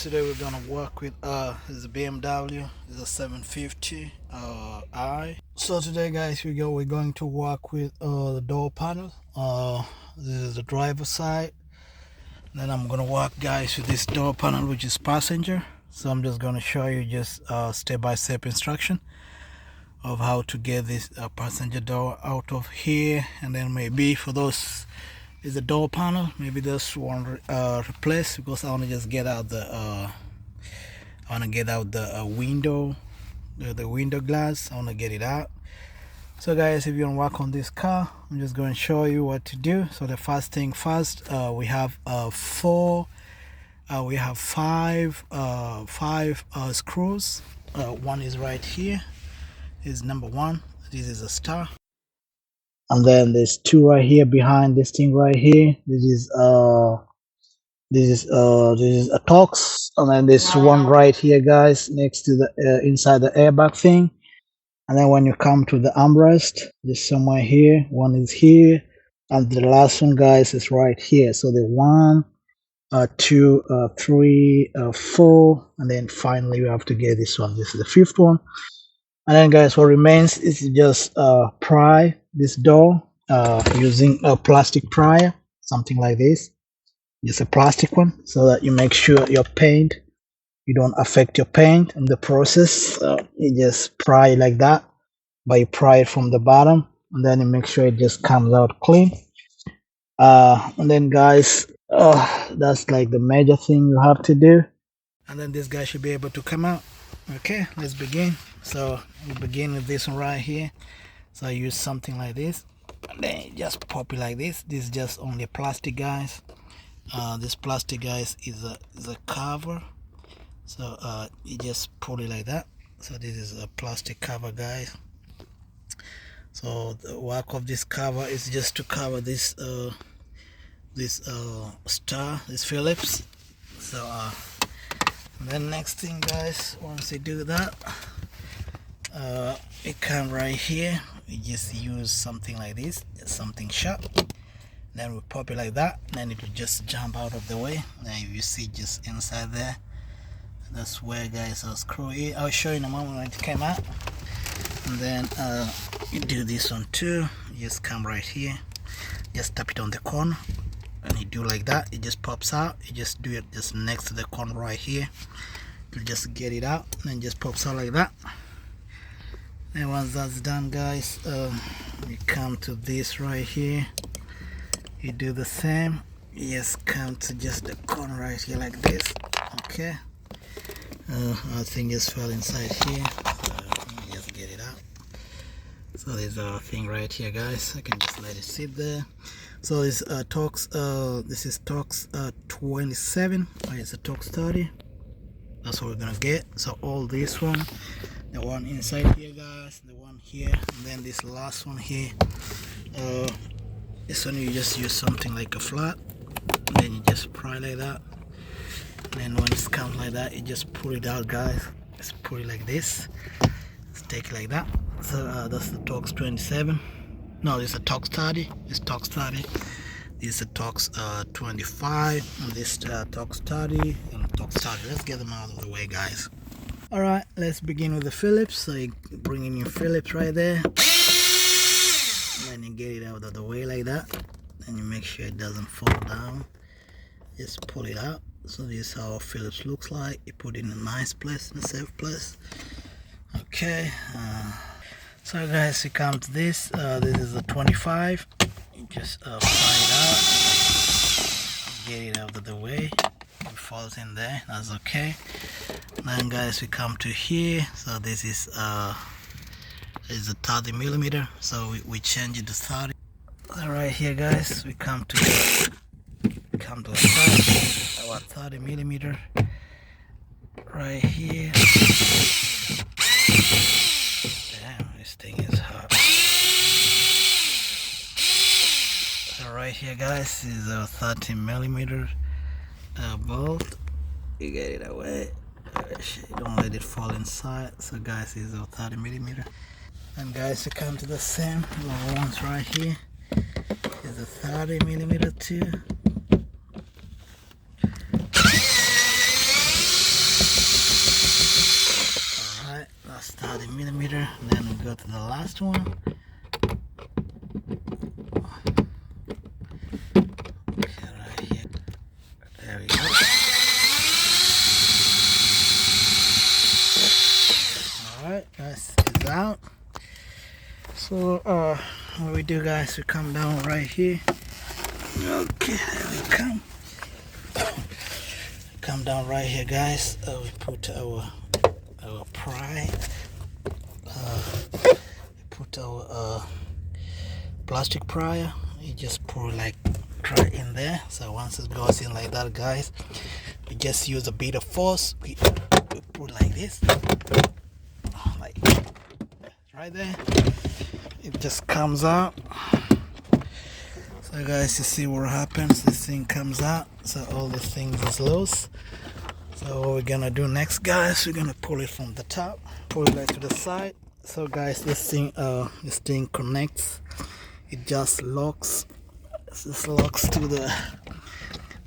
today we're gonna work with this is a BMW, this is a 750 I. So today guys we're going to work with the door panel. This is the driver side. Then I'm gonna work guys with this door panel, which is passenger. So I'm just gonna show you just step-by-step instruction of how to get this passenger door out of here, and then maybe for those is the door panel, maybe this one replace, because I want to just get out the window, the window glass. I want to get it out. So guys, if you want to work on this car, I'm just going to show you what to do. So the first thing first, we have five screws. One is right here, is number one. This is a star. And then there's two right here behind this thing right here. This is a Tox, and then there's one right here, guys, next to the inside the airbag thing. And then when you come to the armrest, there's somewhere here. One is here, and the last one, guys, is right here. So the one, two, three, four, and then finally we have to get this one. This is the fifth one. And then guys, what remains is just pry this door using a plastic prier, something like this. Just a plastic one, so that you make sure your paint, you don't affect your paint in the process. You just pry like that, but you pry it from the bottom, and then you make sure it just comes out clean. And then guys, that's like the major thing you have to do. And then this guy should be able to come out. Okay, let's begin. So we begin with this one right here. So I use something like this, and then you just pop it like this. This is just only plastic, guys. This plastic, guys, is a cover. So you just pull it like that. So this is a plastic cover, guys. So the work of this cover is just to cover this star, this Phillips. So then next thing, guys, once you do that, it come right here. We just use something like this, something sharp. Then we pop it like that, then it will just jump out of the way. Now you see just inside there, that's where, guys, I'll screw it. I'll show you in a moment when it came out. And then you do this one too. You just come right here, just tap it on the corner, and you do like that. It just pops out. You just do it just next to the corner right here. You just get it out, and then just pops out like that. And once that's done, guys, you come to this right here. You do the same. You just come to just the corner right here like this. Okay. I think just fell inside here. Let me just get it out. So there's our thing right here, guys. I can just let it sit there. So this Tox. This is Tox 27. It's a Tox 30. That's what we're gonna get. So all this one, the one inside here, guys, the one here, and then this last one here. This one you just use something like a flat, and then you just pry like that, and then when it comes like that, you just pull it out, guys. Just pull it like this. Just take it like that. So that's the Tox 27. No, this is a Tox 30. This Tox 30. This is a Tox 25, and this Tox 30 and Tox 30. Let's get them out of the way, guys. All right, let's begin with the Phillips. So you bring in your Phillips right there. Then you get it out of the way like that, and you make sure it doesn't fall down. Just pull it out. So this is how Phillips looks like. You put it in a nice place, in a safe place. Okay, so guys, you come to this. This is a 25. You just pry it out, get it out of the way. It falls in there, that's okay. Then guys, we come to here. So this is a 30 millimeter, so we change it to 30. All right, here, guys, we come to a side, about 30 millimeter right here. Damn, this thing is hot. So right here, guys, is a 30 millimeter bolt. You get it away. Don't let it fall inside. So guys, is a 30 millimeter. And guys, we come to the same little ones right here. Is a 30 millimeter too. 30mm. Then we go to the last one. Okay, right here. There we go. Alright, guys, it's out. So what we do, guys, we come down right here. Okay, there we come. Come down right here, guys. We put our pry. We put our plastic prior. You just put like right in there. So once it goes in like that, guys, we just use a bit of force. We put like this, like right there. It just comes out. So guys, you see what happens. This thing comes out. So all the things is loose. So what we're gonna do next, guys, we're gonna pull it from the top, pull it to the side. So guys, this thing connects. It just locks. This locks to the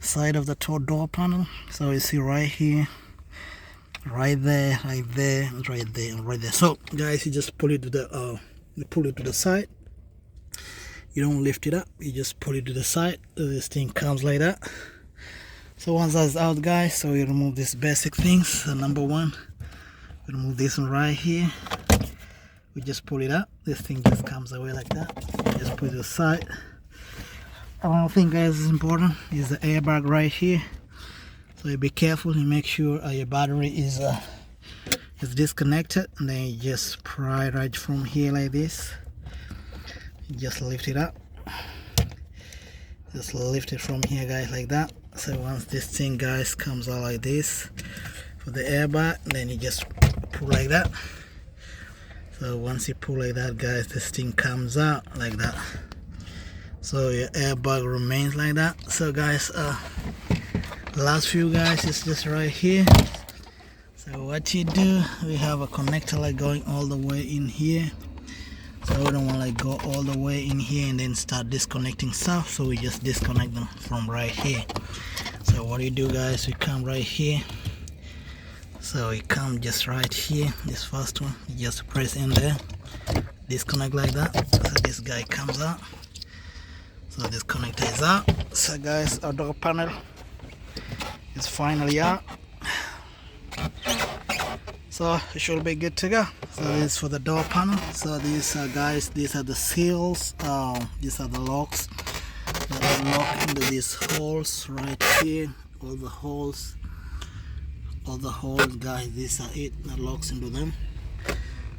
side of the door panel. So you see right here, right there, right there, right there, and right there. So guys, you just pull it to the side. You don't lift it up. You just pull it to the side. This thing comes like that. So once that's out, guys, so we remove these basic things. So number one, we remove this one right here. We just pull it up. This thing just comes away like that. Just put it to the side. Another thing, guys, is important is the airbag right here. So you be careful. You make sure your battery is disconnected, and then you just pry right from here like this. You just lift it up. Just lift it from here, guys, like that. So once this thing, guys, comes out like this for the airbag, then you just pull like that. So once you pull like that, guys, this thing comes out like that. So your airbag remains like that. So guys, the last few, guys, is just right here. So what you do, we have a connector like going all the way in here. So we don't want to like go all the way in here and then start disconnecting stuff. So we just disconnect them from right here. So what you do, guys, we come right here. So we come just right here, this first one, you just press in there, disconnect like that. So this guy comes out. So this connector is out. So guys, our door panel is finally out. So it should be good to go. So this is for the door panel. So these are, guys, these are the seals. These are the locks that lock into these holes right here. All the holes, guys. These are it that locks into them.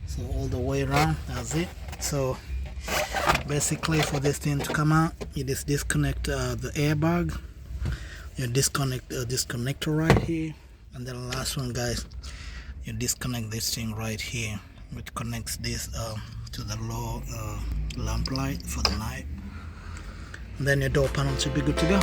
So all the way around, that's it. So basically, for this thing to come out, you just disconnect the airbag. You disconnect this connector right here, and then the last one, guys, you disconnect this thing right here, which connects this to the low lamp light for the night. And then your door panel should be good to go.